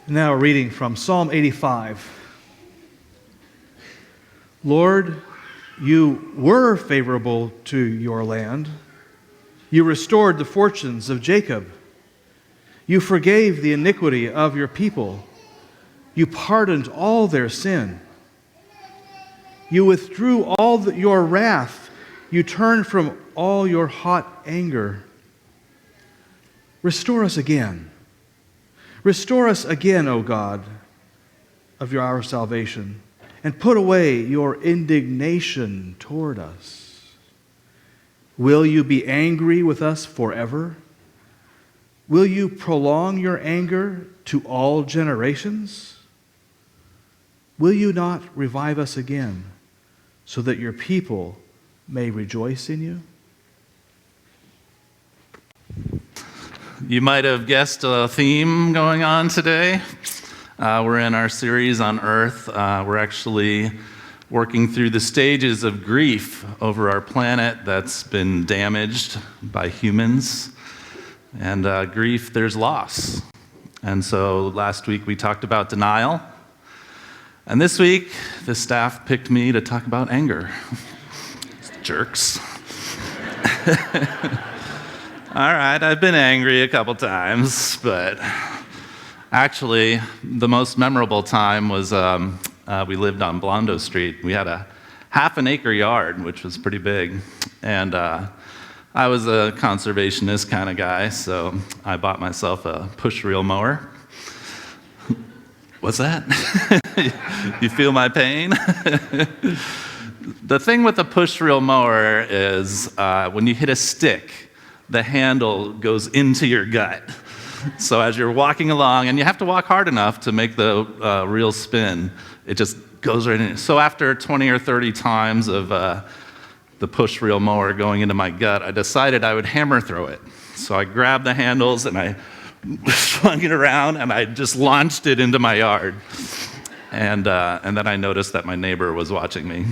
Now a reading from Psalm 85. Lord, you were favorable to your land. You restored the fortunes of Jacob. You forgave the iniquity of your people. You pardoned all their sin. You withdrew all your wrath. You turned from all your hot anger. Restore us again. Restore us again, O God, of our salvation, and put away your indignation toward us. Will you be angry with us forever? Will you prolong your anger to all generations? Will you not revive us again, so that your people may rejoice in you? You might have guessed a theme going on today. We're in our series on Earth. We're actually working through the stages of grief over our planet that's been damaged by humans. And grief, there's loss. And so last week we talked about denial. And this week, the staff picked me to talk about anger. Jerks. All right, I've been angry a couple times, but actually, the most memorable time was we lived on Blondo Street. We had a half an acre yard, which was pretty big. And I was a conservationist kind of guy, so I bought myself a push-reel mower. What's that? You feel my pain? The thing with a push-reel mower is when you hit a stick, the handle goes into your gut. So as you're walking along, and you have to walk hard enough to make the reel spin, it just goes right in. So after 20 or 30 times of the push reel mower going into my gut, I decided I would hammer throw it. So I grabbed the handles and I swung it around and I just launched it into my yard. And then I noticed that my neighbor was watching me.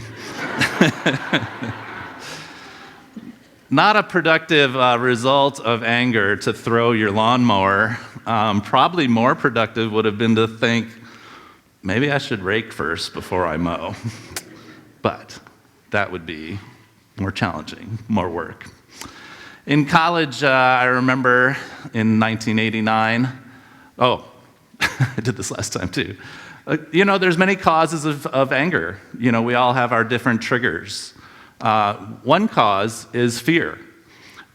Not a productive result of anger to throw your lawnmower. Probably more productive would have been to think, maybe I should rake first before I mow. But that would be more challenging, more work. In college, I remember in 1989, I did this last time too. There's many causes of anger. We all have our different triggers. One cause is fear,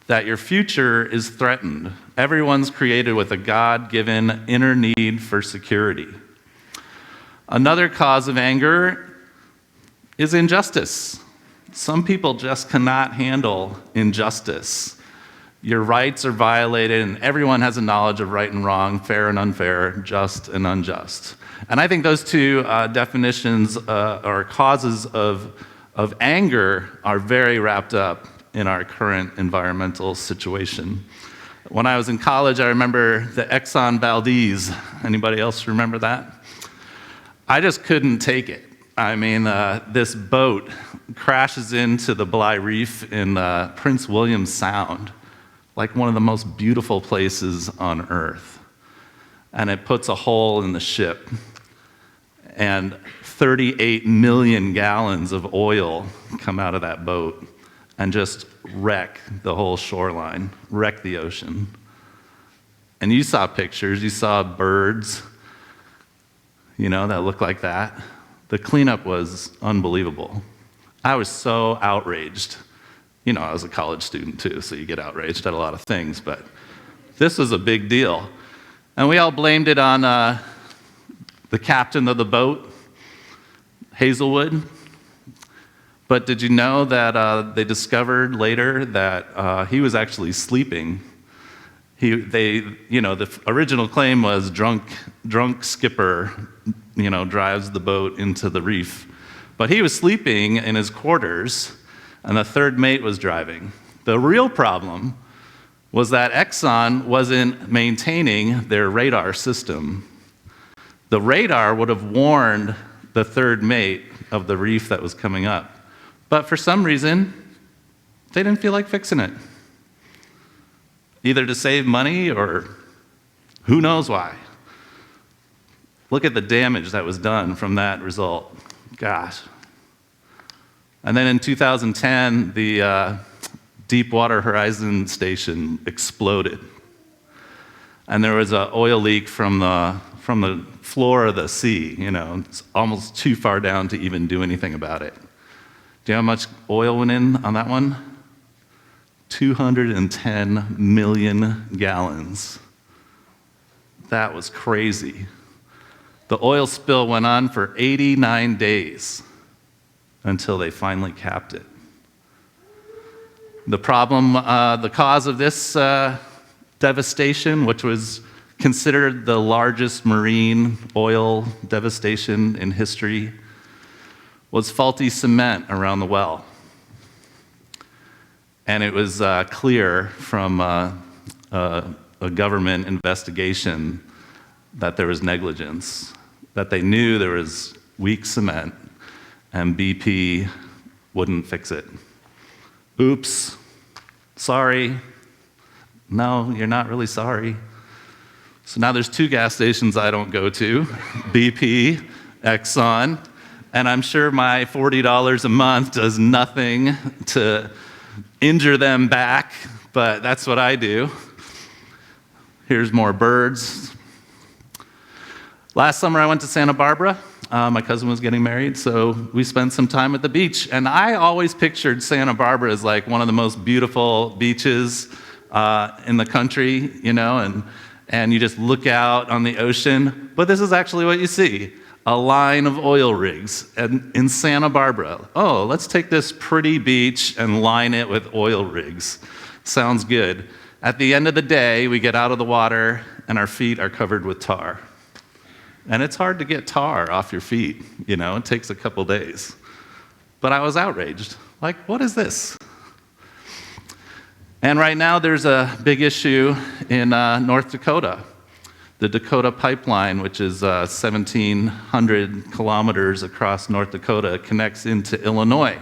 that your future is threatened. Everyone's created with a God-given inner need for security. Another cause of anger is injustice. Some people just cannot handle injustice. Your rights are violated, and everyone has a knowledge of right and wrong, fair and unfair, just and unjust. And I think those two definitions or causes of anger are very wrapped up in our current environmental situation. When I was in college, I remember the Exxon Valdez. Anybody else remember that? I just couldn't take it. I mean, this boat crashes into the Bly Reef in Prince William Sound, like one of the most beautiful places on Earth. And it puts a hole in the ship. And 38 million gallons of oil come out of that boat and just wreck the whole shoreline, wreck the ocean. And you saw pictures, you saw birds, that looked like that. The cleanup was unbelievable. I was so outraged. I was a college student too, so you get outraged at a lot of things, but this was a big deal. And we all blamed it on the captain of the boat, Hazelwood. But did you know that they discovered later that he was actually sleeping? The original claim was drunk skipper, drives the boat into the reef. But he was sleeping in his quarters, and the third mate was driving. The real problem was that Exxon wasn't maintaining their radar system. The radar would have warned the third mate of the reef that was coming up. But for some reason, they didn't feel like fixing it. Either to save money or who knows why. Look at the damage that was done from that result. Gosh. And then in 2010, the Deepwater Horizon station exploded. And there was an oil leak from the floor of the sea. It's almost too far down to even do anything about it. Do you know how much oil went in on that one? 210 million gallons. That was crazy. The oil spill went on for 89 days until they finally capped it. The cause of this devastation, which was considered the largest marine oil devastation in history, was faulty cement around the well. And it was clear from a government investigation that there was negligence, that they knew there was weak cement, and BP wouldn't fix it. Oops, sorry. No, you're not really sorry. So now there's 2 gas stations I don't go to, BP, Exxon, and I'm sure my $40 a month does nothing to injure them back, but that's what I do. Here's more birds. Last summer I went to Santa Barbara. My cousin was getting married, so we spent some time at the beach. And I always pictured Santa Barbara as like one of the most beautiful beaches in the country, and you just look out on the ocean. But this is actually what you see. A line of oil rigs in Santa Barbara. Oh, let's take this pretty beach and line it with oil rigs. Sounds good. At the end of the day, we get out of the water and our feet are covered with tar. And it's hard to get tar off your feet, it takes a couple days. But I was outraged. Like, what is this? And right now there's a big issue in North Dakota. The Dakota Pipeline, which is 1,700 kilometers across North Dakota, connects into Illinois.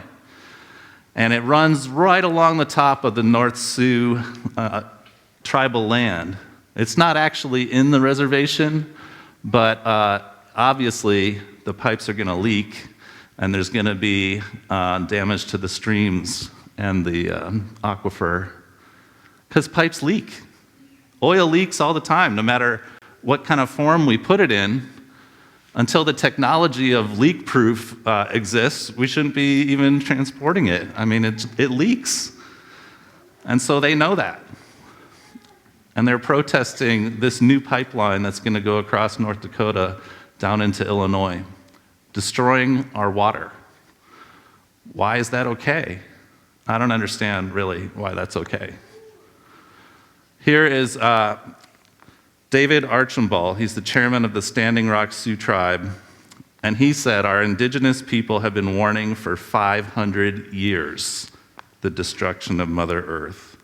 And it runs right along the top of the North Sioux tribal land. It's not actually in the reservation, but obviously the pipes are going to leak, and there's going to be damage to the streams and the aquifer, because pipes leak. Oil leaks all the time, no matter what kind of form we put it in. Until the technology of leak-proof exists, we shouldn't be even transporting it. I mean, it leaks. And so they know that. And they're protesting this new pipeline that's going to go across North Dakota down into Illinois, destroying our water. Why is that okay? I don't understand, really, why that's okay. Here is David Archambault. He's the chairman of the Standing Rock Sioux Tribe, and he said, our indigenous people have been warning for 500 years the destruction of Mother Earth,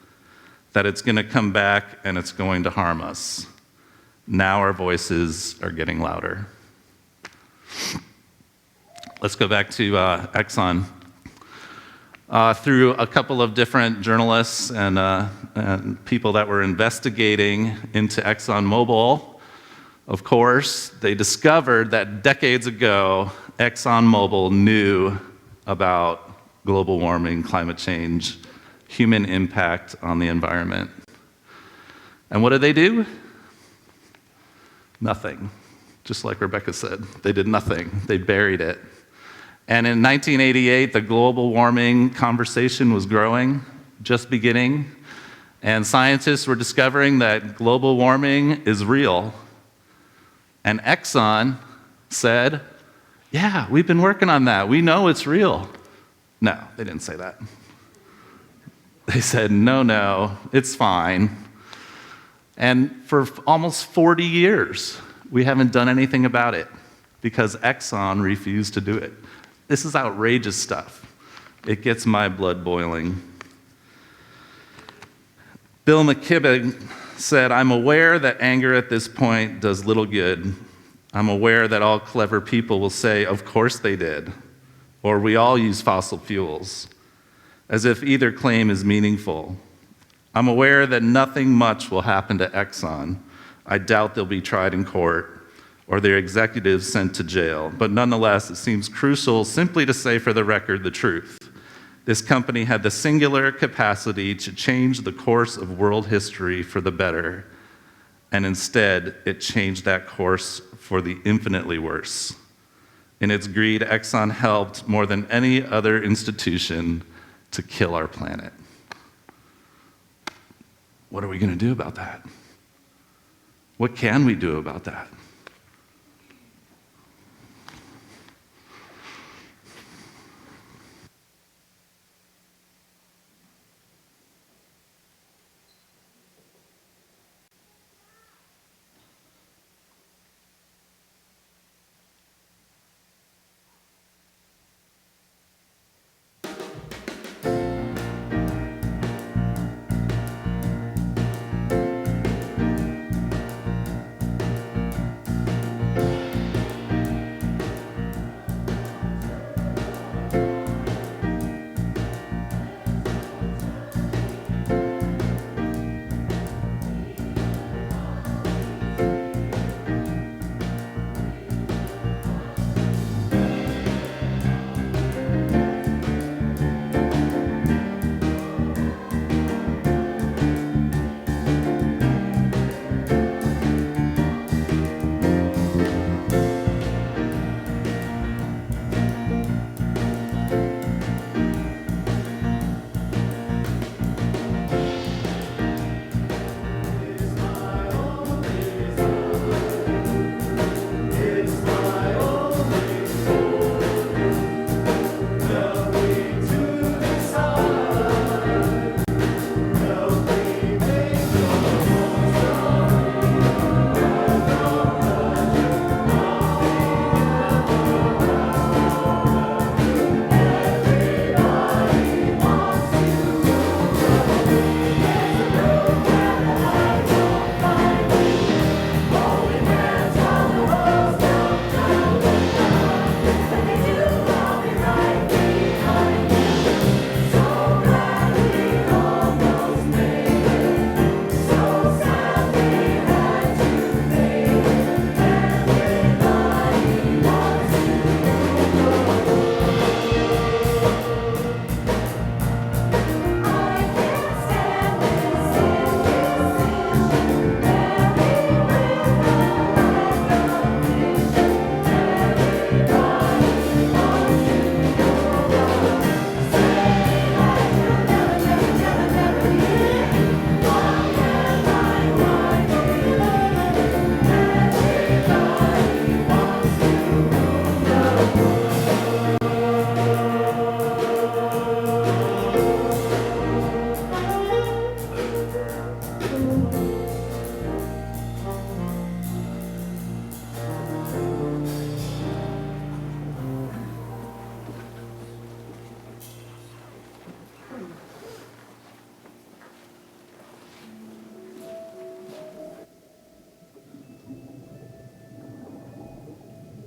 that it's going to come back and it's going to harm us. Now our voices are getting louder. Let's go back to Exxon. Through a couple of different journalists and people that were investigating into ExxonMobil, of course, they discovered that decades ago, ExxonMobil knew about global warming, climate change, human impact on the environment. And what did they do? Nothing. Just like Rebecca said, they did nothing. They buried it. And in 1988, the global warming conversation was growing, just beginning, and scientists were discovering that global warming is real. And Exxon said, yeah, we've been working on that. We know it's real. No, they didn't say that. They said, no, it's fine. And for almost 40 years, we haven't done anything about it because Exxon refused to do it. This is outrageous stuff. It gets my blood boiling. Bill McKibben said, I'm aware that anger at this point does little good. I'm aware that all clever people will say, of course they did, or we all use fossil fuels, as if either claim is meaningful. I'm aware that nothing much will happen to Exxon. I doubt they'll be tried in court or their executives sent to jail. But nonetheless, it seems crucial simply to say for the record the truth. This company had the singular capacity to change the course of world history for the better, and instead, it changed that course for the infinitely worse. In its greed, Exxon helped more than any other institution to kill our planet. What are we going to do about that? What can we do about that?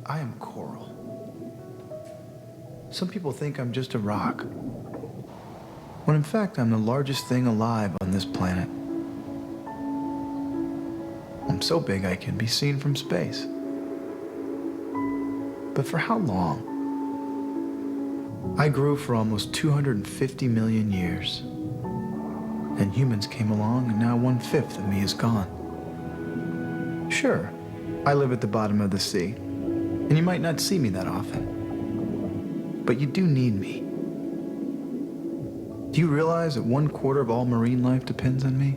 I am coral. Some people think I'm just a rock, when in fact I'm the largest thing alive on this planet. I'm so big I can be seen from space. But for how long? I grew for almost 250 million years. And humans came along, and now 1/5 of me is gone. Sure, I live at the bottom of the sea, and you might not see me that often. But you do need me. Do you realize that 1/4 of all marine life depends on me?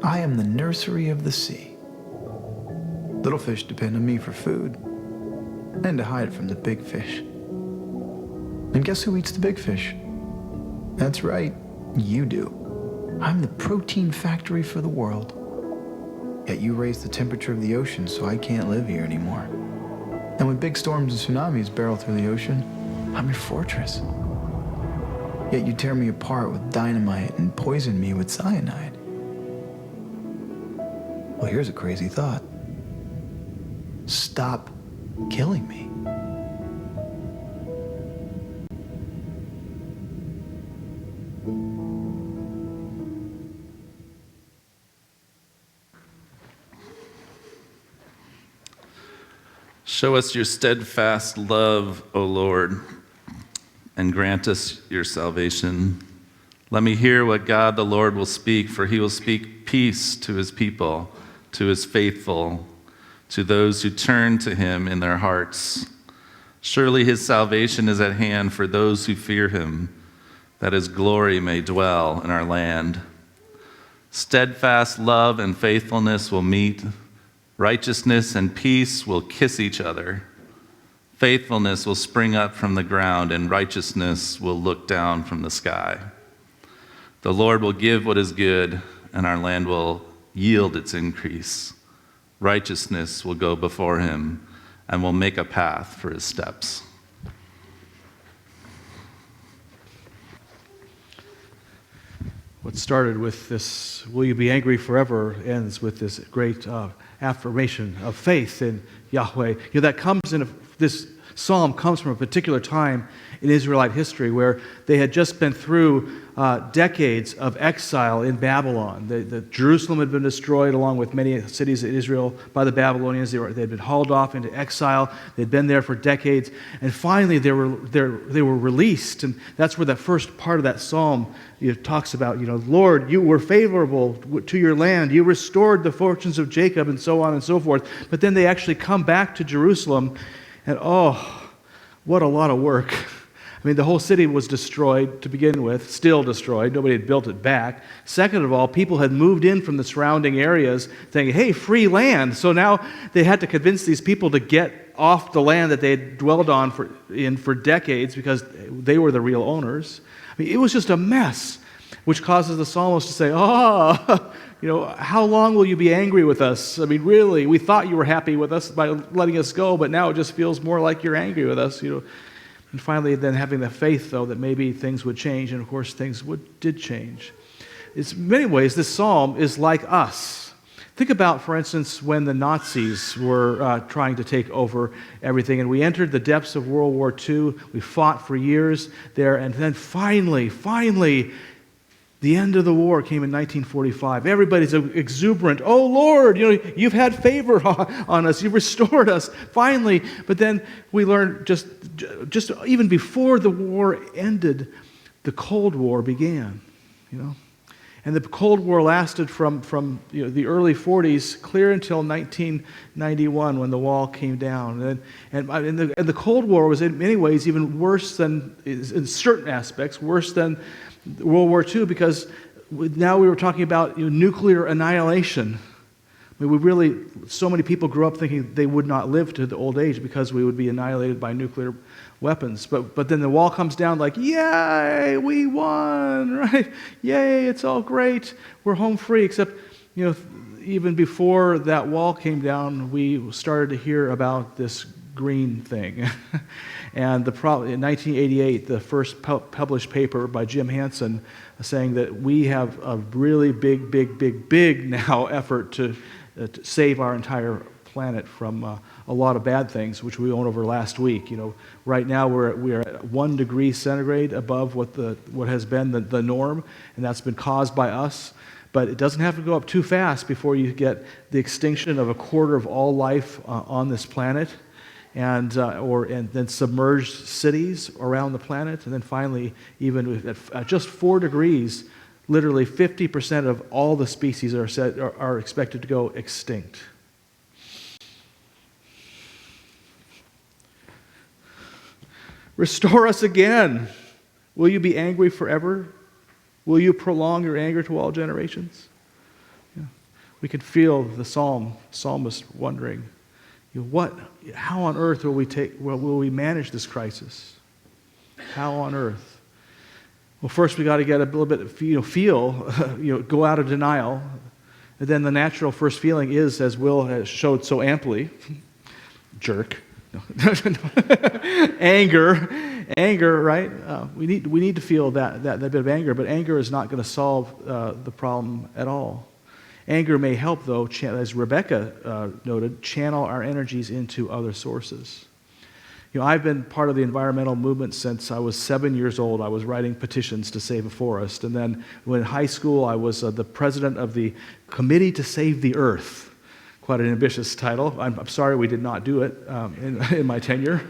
I am the nursery of the sea. Little fish depend on me for food, and to hide from the big fish. And guess who eats the big fish? That's right, you do. I'm the protein factory for the world. Yet you raise the temperature of the ocean, so I can't live here anymore. And when big storms and tsunamis barrel through the ocean, I'm your fortress. Yet you tear me apart with dynamite and poison me with cyanide. Well, here's a crazy thought. Stop killing me. Show us your steadfast love, O Lord, and grant us your salvation. Let me hear what God the Lord will speak, for he will speak peace to his people, to his faithful, to those who turn to him in their hearts. Surely his salvation is at hand for those who fear him, that his glory may dwell in our land. Steadfast love and faithfulness will meet. Righteousness and peace will kiss each other. Faithfulness will spring up from the ground, and righteousness will look down from the sky. The Lord will give what is good, and our land will yield its increase. Righteousness will go before him and will make a path for his steps. What started with this, will you be angry forever, ends with this great affirmation of faith in Yahweh. That comes in this psalm comes from a particular time in Israelite history where they had just been through decades of exile in Babylon. The Jerusalem had been destroyed along with many cities of Israel by the Babylonians. They had been hauled off into exile. They'd been there for decades. And finally they were released. And that's where that first part of that psalm talks about, Lord, you were favorable to your land. You restored the fortunes of Jacob and so on and so forth. But then they actually come back to Jerusalem and what a lot of work. I mean, the whole city was destroyed to begin with, still destroyed. Nobody had built it back. Second of all, people had moved in from the surrounding areas thinking, hey, free land. So now they had to convince these people to get off the land that they had dwelled on for decades because they were the real owners. I mean, it was just a mess, which causes the psalmist to say, how long will you be angry with us? I mean, really, we thought you were happy with us by letting us go, but now it just feels more like you're angry with us, And finally, then having the faith, though, that maybe things would change, and of course, things did change. In many ways, this psalm is like us. Think about, for instance, when the Nazis were trying to take over everything, and we entered the depths of World War II. We fought for years there, and then finally, the end of the war came in 1945. Everybody's exuberant. Oh, Lord, you've had favor on us. You've restored us, finally. But then we learned just even before the war ended, the Cold War began, And the Cold War lasted from the early 40s clear until 1991 when the wall came down. And the Cold War was in many ways even worse than, in certain aspects, worse than World War II, because now we were talking about nuclear annihilation. I mean, so many people grew up thinking they would not live to the old age because we would be annihilated by nuclear weapons. But then the wall comes down like, yay, we won, right? Yay, it's all great. We're home free. Except, even before that wall came down, we started to hear about this green thing. And in 1988, the first published paper by Jim Hansen saying that we have a really big now effort to save our entire planet from a lot of bad things, which we went over last week. Right now we are at 1 degree centigrade above what has been the norm, and that's been caused by us. But it doesn't have to go up too fast before you get the extinction of a quarter of all life on this planet. And then submerged cities around the planet, and then finally, even at just 4 degrees, literally 50% of all the species are expected to go extinct. Restore us again. Will you be angry forever? Will you prolong your anger to all generations? Yeah. We can feel the psalmist wondering, how on earth will we manage this crisis? How on earth? Well, first we got to get a little bit, go out of denial. And then the natural first feeling is, as Will has showed so amply, jerk. Anger, right? We need to feel that bit of anger, but anger is not going to solve the problem at all. Anger may help, though, as Rebecca noted, channel our energies into other sources. I've been part of the environmental movement since I was 7 years old. I was writing petitions to save a forest. And then when in high school, I was the president of the Committee to Save the Earth. quite an ambitious title. I'm sorry we did not do it in my tenure.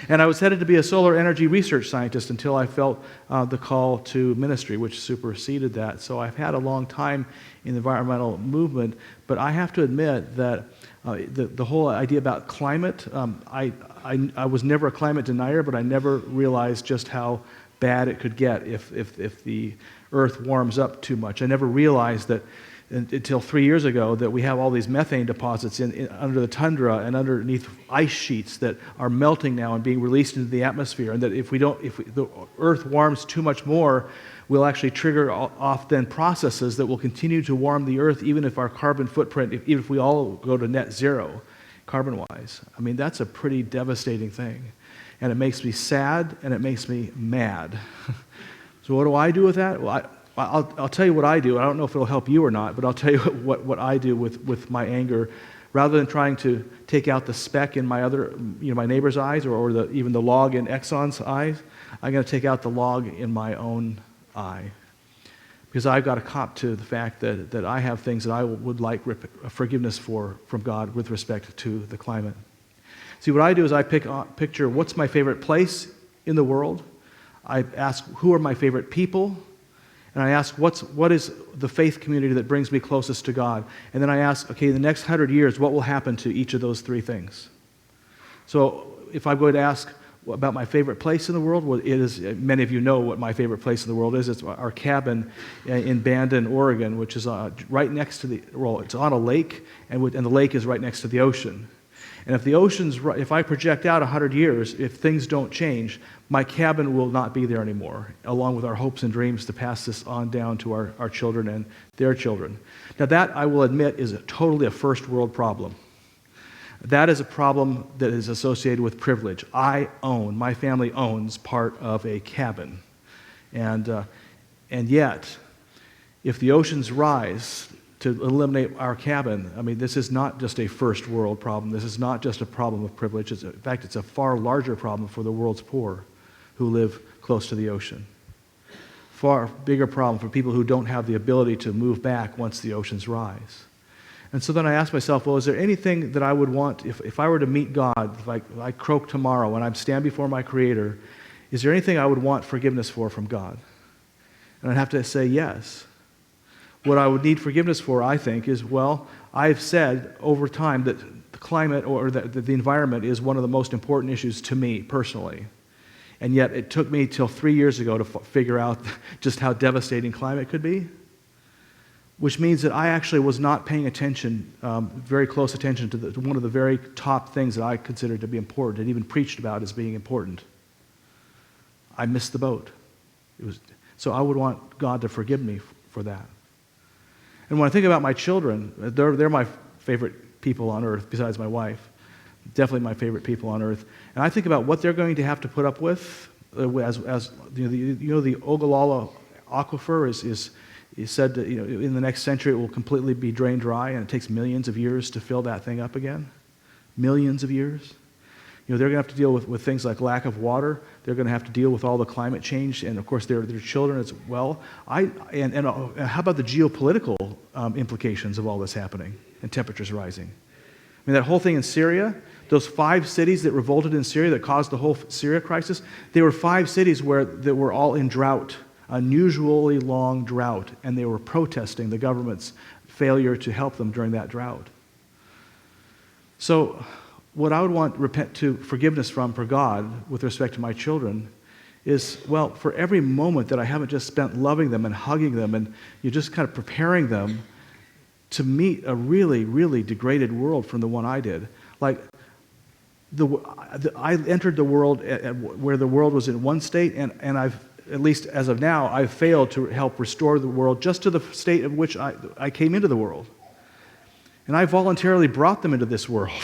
And I was headed to be a solar energy research scientist until I felt the call to ministry, which superseded that. So I've had a long time in the environmental movement, but I have to admit that the whole idea about climate, I was never a climate denier, but I never realized just how bad it could get if the earth warms up too much. I never realized that until 3 years ago that we have all these methane deposits under the tundra and underneath ice sheets that are melting now and being released into the atmosphere, and that if the earth warms too much more, we'll actually trigger off then processes that will continue to warm the earth even if our carbon footprint, even if we all go to net zero carbon-wise. I mean, that's a pretty devastating thing. And it makes me sad and it makes me mad. So what do I do with that? Well, I'll tell you what I do. I don't know if it'll help you or not, but I'll tell you what I do with my anger. Rather than trying to take out the speck in my my neighbor's eyes or even the log in Exxon's eyes, I'm going to take out the log in my own eye. Because I've got to cop to the fact that I have things that I would like forgiveness from God with respect to the climate. See, what I do is I picture what's my favorite place in the world. I ask who are my favorite people. And I ask, what is the faith community that brings me closest to God? And then I ask, okay, the next 100 years, what will happen to each of those three things? So if I'm going to ask about my favorite place in the world, well, it is, many of you know what my favorite place in the world is. It's our cabin in Bandon, Oregon, which is right next to it's on a lake, and the lake is right next to the ocean. And if I project out 100 years, if things don't change, my cabin will not be there anymore, along with our hopes and dreams to pass this on down to our children and their children. Now that, I will admit, is totally a first world problem. That is a problem that is associated with privilege. My family owns part of a cabin. And yet, if the oceans rise to eliminate our cabin, I mean, this is not just a first world problem. This is not just a problem of privilege. In fact, it's a far larger problem for the world's poor who live close to the ocean. Far bigger problem for people who don't have the ability to move back once the oceans rise. And so then I ask myself, well, is there anything that I would want, if I were to meet God, if I croak tomorrow and I stand before my Creator, is there anything I would want forgiveness from God? And I'd have to say yes. What I would need forgiveness for, I think, is, well, I've said over time that the climate or that the environment is one of the most important issues to me personally. And yet it took me till 3 years ago to figure out just how devastating climate could be, which means that I actually was not paying attention, very close attention to one of the very top things that I considered to be important and even preached about as being important. I missed the boat. So I would want God to forgive me for that. And when I think about my children, they're my favorite people on earth, besides my wife. Definitely my favorite people on earth. And I think about what they're going to have to put up with, as the Ogallala aquifer is said to, in the next century it will completely be drained dry, and it takes millions of years to fill that thing up again. Millions of years. They're going to have to deal with things like lack of water. They're going to have to deal with all the climate change, and of course their children as well. And how about the geopolitical implications of all this happening and temperatures rising? I mean, that whole thing in Syria, those 5 cities that revolted in Syria that caused the whole Syria crisis, they were 5 cities that were all in drought, unusually long drought, and they were protesting the government's failure to help them during that drought. So what I would want forgiveness for God with respect to my children is, well, for every moment that I haven't just spent loving them and hugging them and you're just kind of preparing them to meet a really, really degraded world from the one I did. Like, I entered the world where the world was in one state, and I've, at least as of now, I've failed to help restore the world just to the state of which I came into the world. And I voluntarily brought them into this world.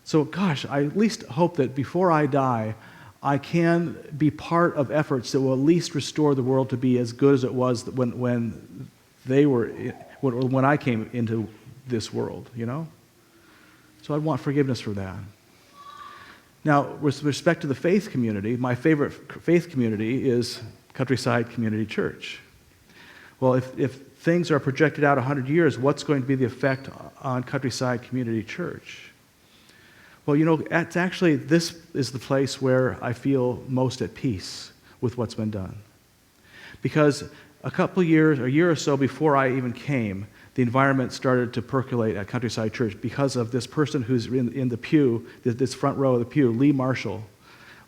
So, gosh, I at least hope that before I die, I can be part of efforts that will at least restore the world to be as good as it was when I came into this world, So I'd want forgiveness for that. Now, with respect to the faith community, my favorite faith community is Countryside Community Church. Well, if things are projected out 100 years, what's going to be the effect on Countryside Community Church? Well, it's actually, this is the place where I feel most at peace with what's been done. Because a year or so before I even came, the environment started to percolate at Countryside Church because of this person who's in the pew, this front row of the pew, Lee Marshall.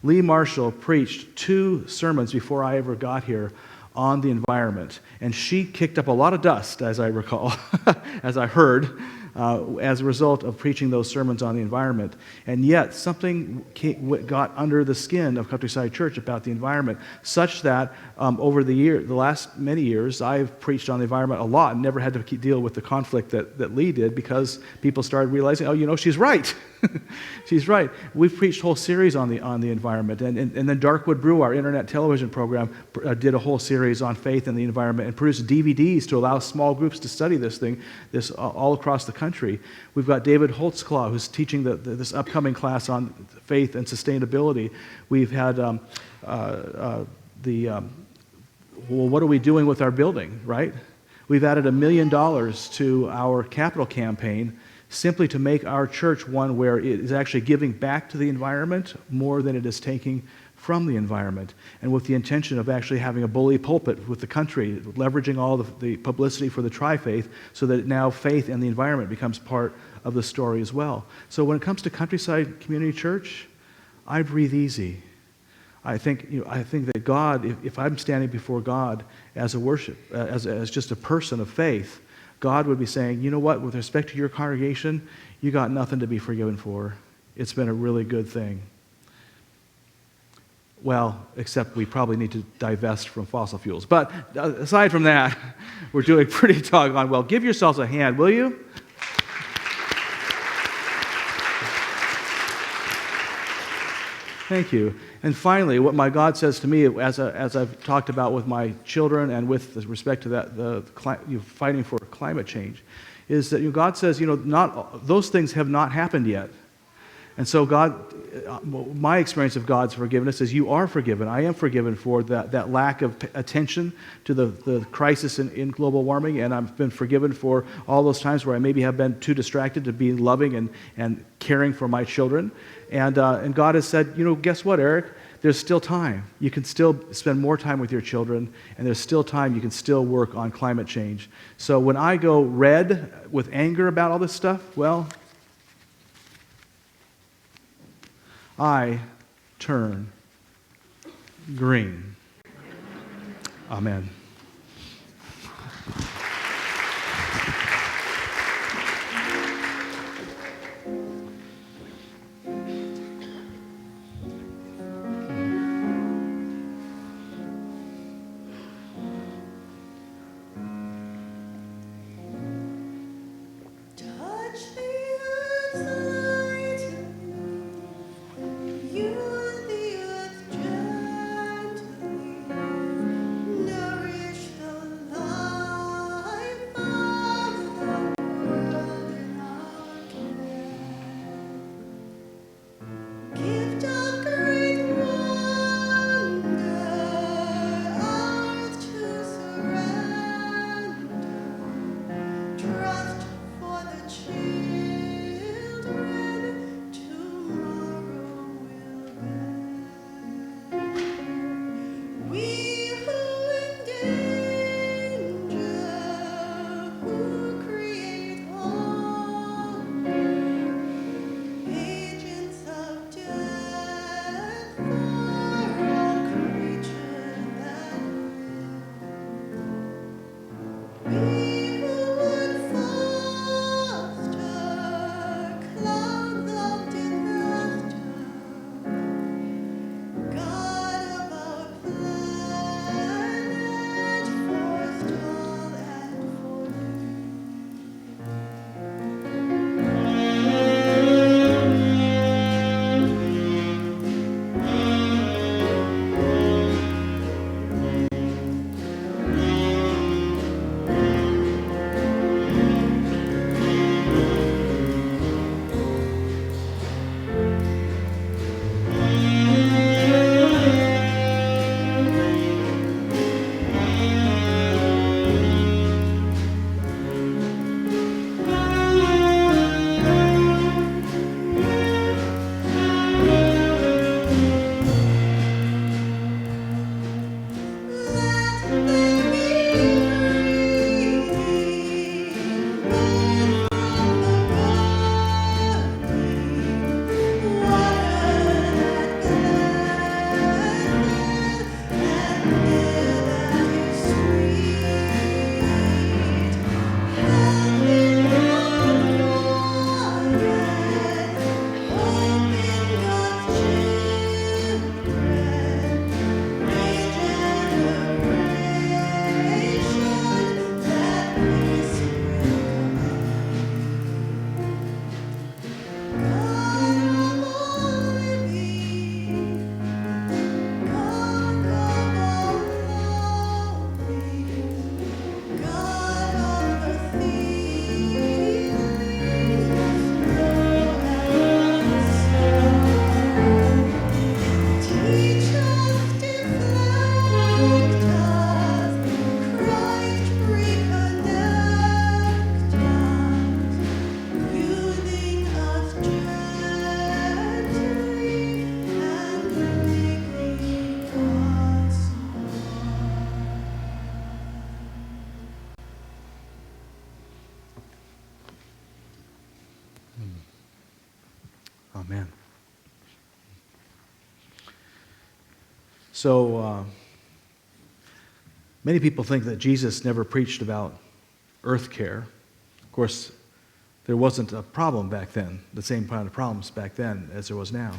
Lee Marshall preached 2 sermons before I ever got here on the environment. And she kicked up a lot of dust, as I recall, as I heard, as a result of preaching those sermons on the environment. And yet, something got under the skin of Countryside Church about the environment, such that over the last many years, I've preached on the environment a lot and never had to deal with the conflict that Lee did, because people started realizing, oh, she's right. She's right. We've preached a whole series on the environment. And then Darkwood Brew, our internet television program, did a whole series on faith and the environment and produced DVDs to allow small groups to study this all across the country. We've got David Holtzclaw, who's teaching this upcoming class on faith and sustainability. We've had what are we doing with our building, right? We've added $1 million to our capital campaign simply to make our church one where it is actually giving back to the environment more than it is taking from the environment, and with the intention of actually having a bully pulpit with the country, leveraging all the publicity for the tri-faith, so that now faith and the environment becomes part of the story as well. So when it comes to Countryside Community Church, I breathe easy. I think that God, if I'm standing before God as a worship, as just a person of faith, God would be saying, you know what, with respect to your congregation, you got nothing to be forgiven for. It's been a really good thing. Well, except we probably need to divest from fossil fuels. But aside from that, we're doing pretty doggone well. Give yourselves a hand, will you? Thank you. And finally, what my God says to me, as I've talked about with my children and with respect to that, fighting for climate change, is that God says, not those things have not happened yet. And so God, my experience of God's forgiveness is you are forgiven. I am forgiven for that lack of attention to the crisis in global warming, and I've been forgiven for all those times where I maybe have been too distracted to be loving and caring for my children. And God has said, guess what, Eric? There's still time. You can still spend more time with your children, and there's still time you can still work on climate change. So when I go red with anger about all this stuff, well, I turn green. Amen. So many people think that Jesus never preached about earth care. Of course, there wasn't a problem back then, the same kind of problems back then as there was now.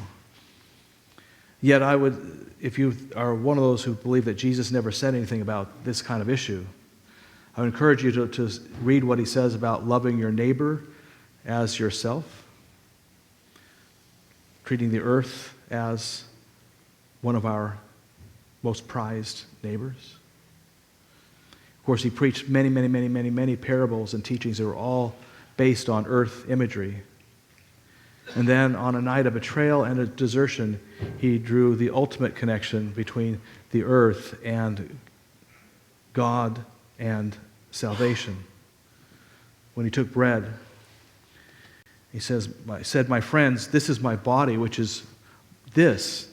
Yet I would, if you are one of those who believe that Jesus never said anything about this kind of issue, I would encourage you to read what he says about loving your neighbor as yourself, treating the earth as one of our most prized neighbors. Of course, he preached many parables and teachings that were all based on earth imagery. And then on a night of betrayal and a desertion, he drew the ultimate connection between the earth and God and salvation. When he took bread, he said, my friends, this is my body, which is this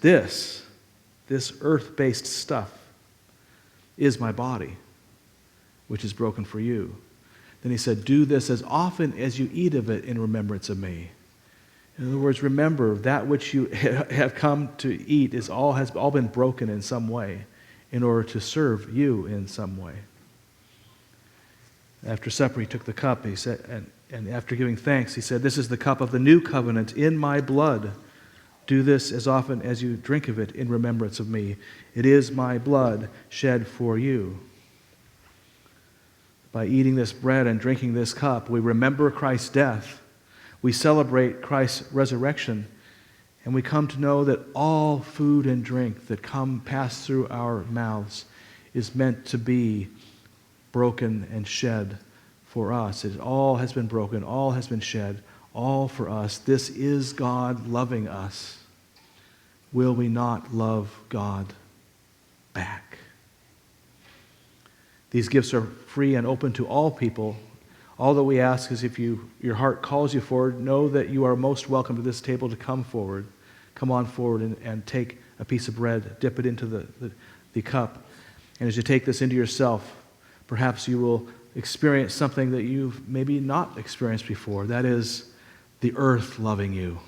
earth-based stuff is my body, which is broken for you. Then he said, do this as often as you eat of it in remembrance of me. In other words, remember that which you have come to eat has all been broken in some way in order to serve you in some way. After supper, he took the cup, he said, and after giving thanks, he said, this is the cup of the new covenant in my blood. Do this as often as you drink of it in remembrance of me. It is my blood shed for you. By eating this bread and drinking this cup, we remember Christ's death. We celebrate Christ's resurrection, and we come to know that all food and drink that pass through our mouths is meant to be broken and shed for us. It all has been broken, all has been shed, all for us. This is God loving us. Will we not love God back? These gifts are free and open to all people. All that we ask is if your heart calls you forward, know that you are most welcome to this table to come forward. Come on forward and take a piece of bread, dip it into the cup. And as you take this into yourself, perhaps you will experience something that you've maybe not experienced before. That is the earth loving you,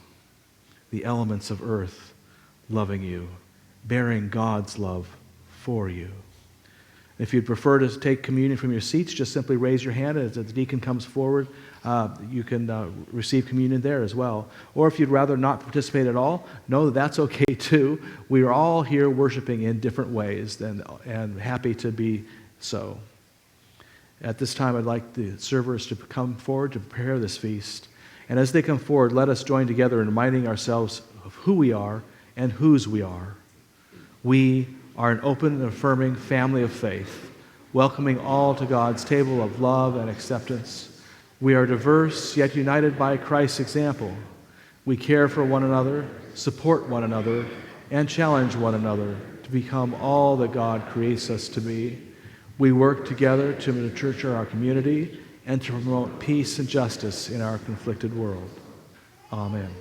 the elements of earth loving you, bearing God's love for you. If you'd prefer to take communion from your seats, just simply raise your hand as the deacon comes forward. You can receive communion there as well. Or if you'd rather not participate at all, know that that's okay too. We are all here worshiping in different ways and happy to be so. At this time, I'd like the servers to come forward to prepare this feast. And as they come forward, let us join together in reminding ourselves of who we are and whose we are. We are an open and affirming family of faith, welcoming all to God's table of love and acceptance. We are diverse, yet united by Christ's example. We care for one another, support one another, and challenge one another to become all that God creates us to be. We work together to nurture our community and to promote peace and justice in our conflicted world. Amen.